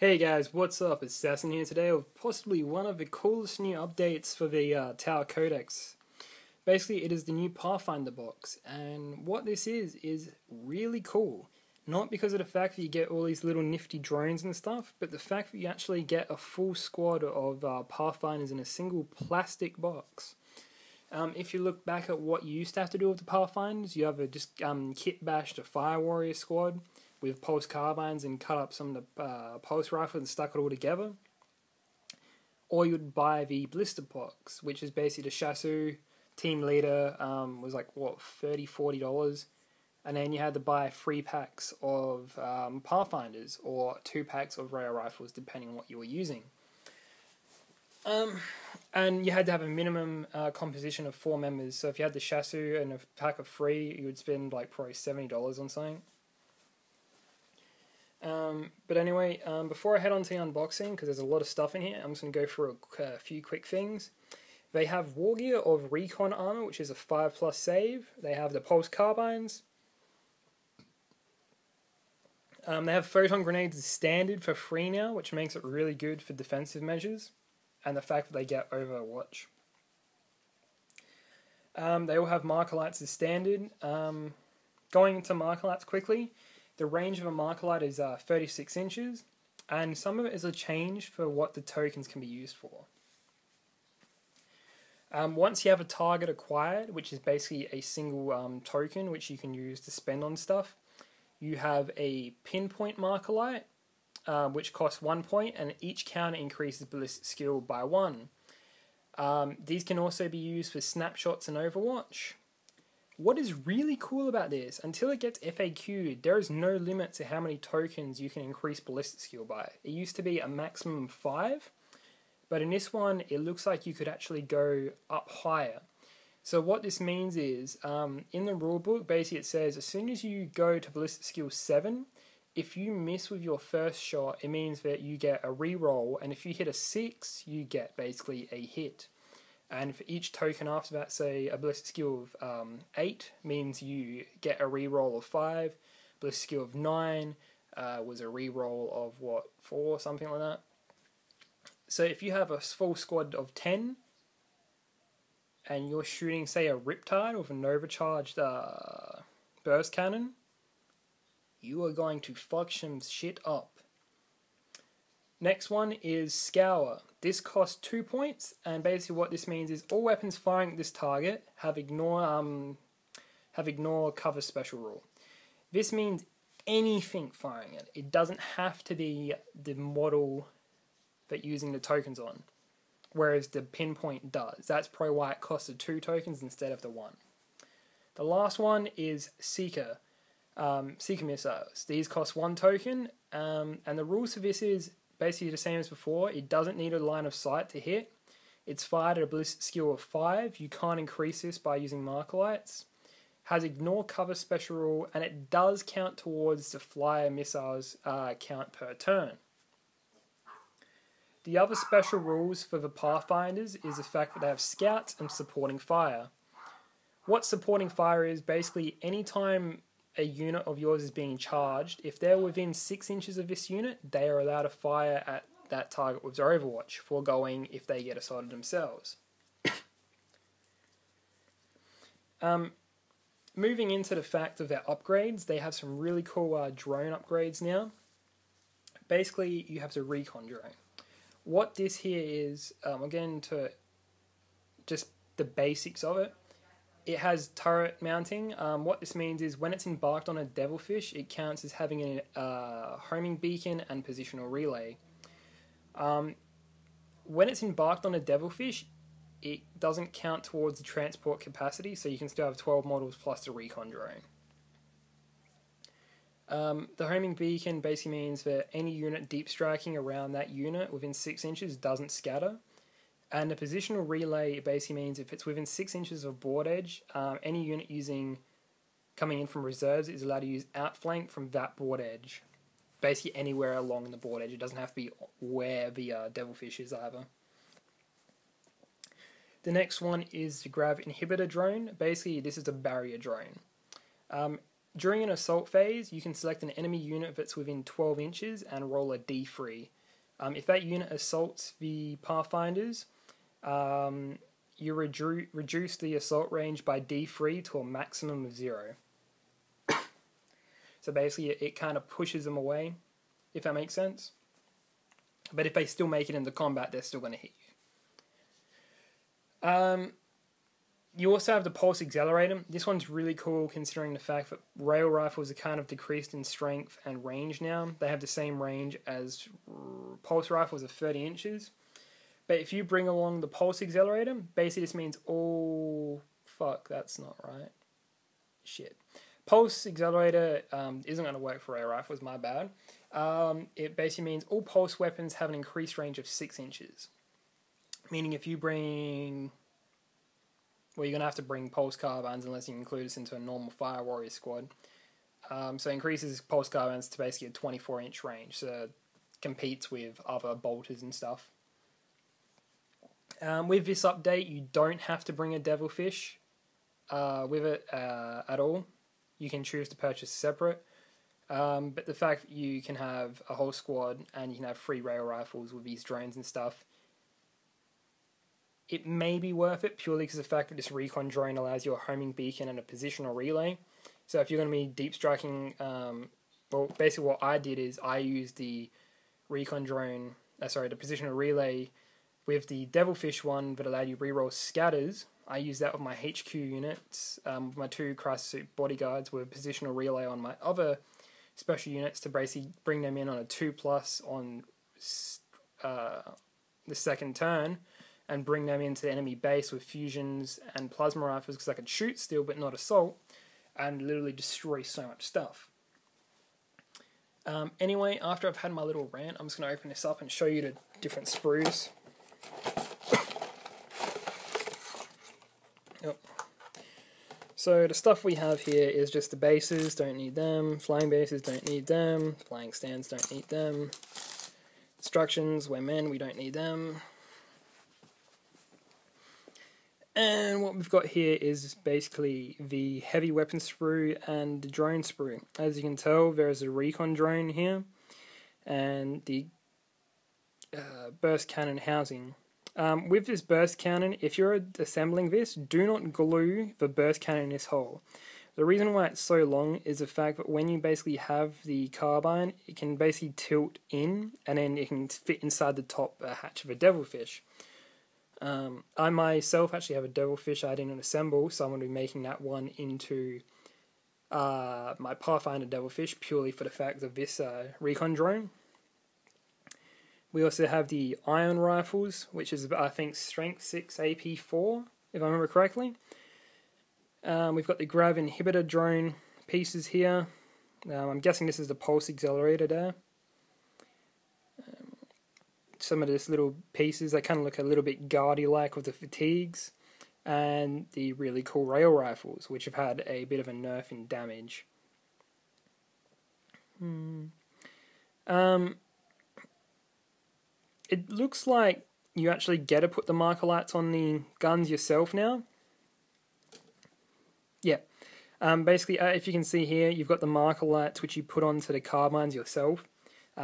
Hey guys, what's up? It's Assassin here today with possibly one of the coolest new updates for the Tower Codex. Basically, it is the new Pathfinder box, and what this is really cool. Not because of the fact that you get all these little nifty drones and stuff, but the fact that you actually get a full squad of Pathfinders in a single plastic box. If you look back at what you used to have to do with the Pathfinders, you have a just kit bashed a Fire Warrior squad with pulse carbines and cut up some of the pulse rifles and stuck it all together. Or you'd buy the blister box, which is basically the chassis team leader, was like, what, $30, $40? And then you had to buy 3 packs of Pathfinders or 2 packs of rare rifles, depending on what you were using. And you had to have a minimum composition of 4 members. So if you had the chassis and a pack of 3, you would spend like probably $70 on something. But anyway, before I head on to the unboxing, because there's a lot of stuff in here, I'm just going to go through a few quick things. They have wargear of recon armour, which is a 5+ save. They have the pulse carbines. They have photon grenades as standard for free now, which makes it really good for defensive measures. And the fact that they get overwatch. They all have markerlights as standard. Going into markerlights quickly, the range of a markerlight is 36 inches, and some of it is a change for what the tokens can be used for. Once you have a target acquired, which is basically a single token which you can use to spend on stuff, you have a Pinpoint markerlight, which costs 1 point, and each counter increases ballistic skill by 1. These can also be used for snapshots and overwatch. What is really cool about this, until it gets FAQ'd, there is no limit to how many tokens you can increase ballistic skill by. It used to be a maximum of 5, but in this one, it looks like you could actually go up higher. So what this means is, in the rulebook, basically it says, as soon as you go to ballistic skill 7, if you miss with your first shot, it means that you get a reroll, and if you hit a 6, you get basically a hit. And for each token after that, say a ballistic skill of 8 means you get a reroll of 5. Ballistic skill of 9 was a reroll of what, 4, something like that. So if you have a full squad of 10 and you're shooting, say, a Riptide with an overcharged burst cannon, you are going to fuck some shit up. Next one is Scour. This costs 2 points, and basically what this means is all weapons firing at this target have ignore cover special rule. This means anything firing it. It doesn't have to be the model that you're using the tokens on, whereas the Pinpoint does. That's probably why it costed 2 tokens instead of the 1. The last one is Seeker. Seeker missiles. These cost 1 token, and the rules for this is basically the same as before. It doesn't need a line of sight to hit. It's fired at a ballistic skill of 5. You can't increase this by using markerlights. Has ignore cover special rule, and it does count towards the flyer missiles count per turn. The other special rules for the Pathfinders is the fact that they have scouts and supporting fire. What supporting fire is, basically anytime a unit of yours is being charged, if they're within 6 inches of this unit, they are allowed to fire at that target with their overwatch, foregoing if they get assaulted themselves. Moving into the fact of their upgrades, they have some really cool drone upgrades now. Basically, you have the recon drone. What this here is, again, to just the basics of it, it has turret mounting. What this means is when it's embarked on a devilfish, it counts as having a homing beacon and positional relay. When it's embarked on a devilfish, it doesn't count towards the transport capacity, so you can still have 12 models plus the recon drone. The homing beacon basically means that any unit deep striking around that unit within 6 inches doesn't scatter. And the positional relay basically means if it's within 6 inches of board edge, any unit coming in from reserves is allowed to use outflank from that board edge. Basically anywhere along the board edge. It doesn't have to be where the devilfish is either. The next one is the grav inhibitor drone. Basically, this is a barrier drone. During an assault phase, you can select an enemy unit that's within 12 inches and roll a d3. If that unit assaults the Pathfinders, you reduce the assault range by d3 to a maximum of 0. So basically it kind of pushes them away, if that makes sense. But if they still make it into combat, they're still going to hit you. You also have the Pulse Accelerator. This one's really cool considering the fact that rail rifles are kind of decreased in strength and range now. They have the same range as pulse rifles of 30 inches. But if you bring along the Pulse Accelerator, basically this means all... Fuck, that's not right. Shit. Pulse Accelerator isn't going to work for rail rifles, my bad. It basically means all pulse weapons have an increased range of 6 inches. Meaning if you bring... Well, you're going to have to bring pulse carbines unless you include this into a normal fire warrior squad. So it increases pulse carbines to basically a 24-inch range. So it competes with other bolters and stuff. With this update, you don't have to bring a devilfish with it at all. You can choose to purchase separate. But the fact that you can have a whole squad and you can have 3 rail rifles with these drones and stuff, it may be worth it purely because of the fact that this recon drone allows you a homing beacon and a positional relay. So if you're going to be deep striking, well, basically what I did is I used the recon drone, the positional relay with the devilfish one that allowed you reroll scatters. I used that with my HQ units, with my 2 crisis suit bodyguards with a positional relay on my other special units to basically bring them in on a 2+ on the second turn and bring them into the enemy base with fusions and plasma rifles because I could shoot still but not assault and literally destroy so much stuff. Anyway, after I've had my little rant, I'm just going to open this up and show you the different sprues. Yep. So the stuff we have here is just the bases, don't need them. Flying bases, don't need them. Flying stands, don't need them. Instructions, we're men, we don't need them. And what we've got here is basically the heavy weapon sprue and the drone sprue. As you can tell, there is a recon drone here and the burst cannon housing. With this burst cannon, if you're assembling this, do not glue the burst cannon in this hole. The reason why it's so long is the fact that when you basically have the carbine, it can basically tilt in and then it can fit inside the top hatch of a devilfish. I myself actually have a devilfish I didn't assemble, so I'm going to be making that one into my Pathfinder devilfish purely for the fact of this recon drone. We also have the iron rifles, which is I think strength 6 AP 4, if I remember correctly. We've got the grav inhibitor drone pieces here. I'm guessing this is the pulse accelerator there. Some of these little pieces, they kind of look a little bit guardy-like with the fatigues, and the really cool rail rifles, which have had a bit of a nerf in damage. It looks like you actually get to put the markerlights on the guns yourself now. Yeah. Basically, if you can see here, you've got the markerlights which you put onto the carbines yourself.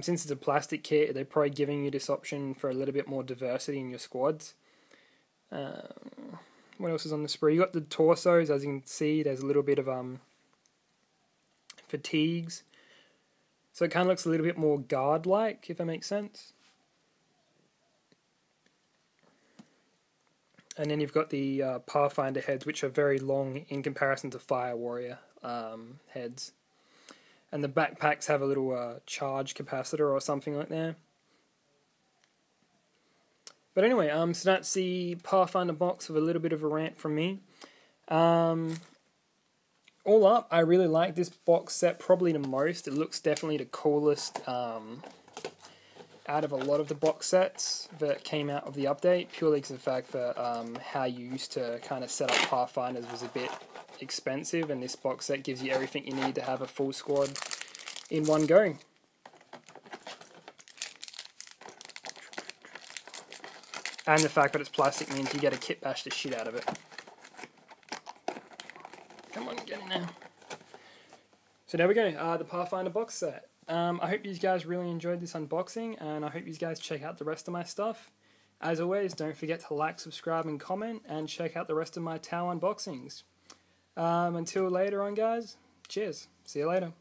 Since it's a plastic kit, they're probably giving you this option for a little bit more diversity in your squads. What else is on the sprue? You got the torsos, as you can see, there's a little bit of fatigues. So it kind of looks a little bit more guard-like, if that makes sense. And then you've got the Pathfinder heads, which are very long in comparison to Fire Warrior heads. And the backpacks have a little charge capacitor or something like that. But anyway, so that's the Pathfinder box with a little bit of a rant from me. All up, I really like this box set probably the most. It looks definitely the coolest out of a lot of the box sets that came out of the update, purely because of the fact that how you used to kind of set up Pathfinders was a bit expensive, and this box set gives you everything you need to have a full squad in one go. And the fact that it's plastic means you get a kit bash the shit out of it. Come on, get in there. So there we go, the Pathfinder box set. I hope you guys really enjoyed this unboxing, and I hope you guys check out the rest of my stuff. As always, don't forget to like, subscribe, and comment, and check out the rest of my Tau unboxings. Until later on, guys, cheers. See you later.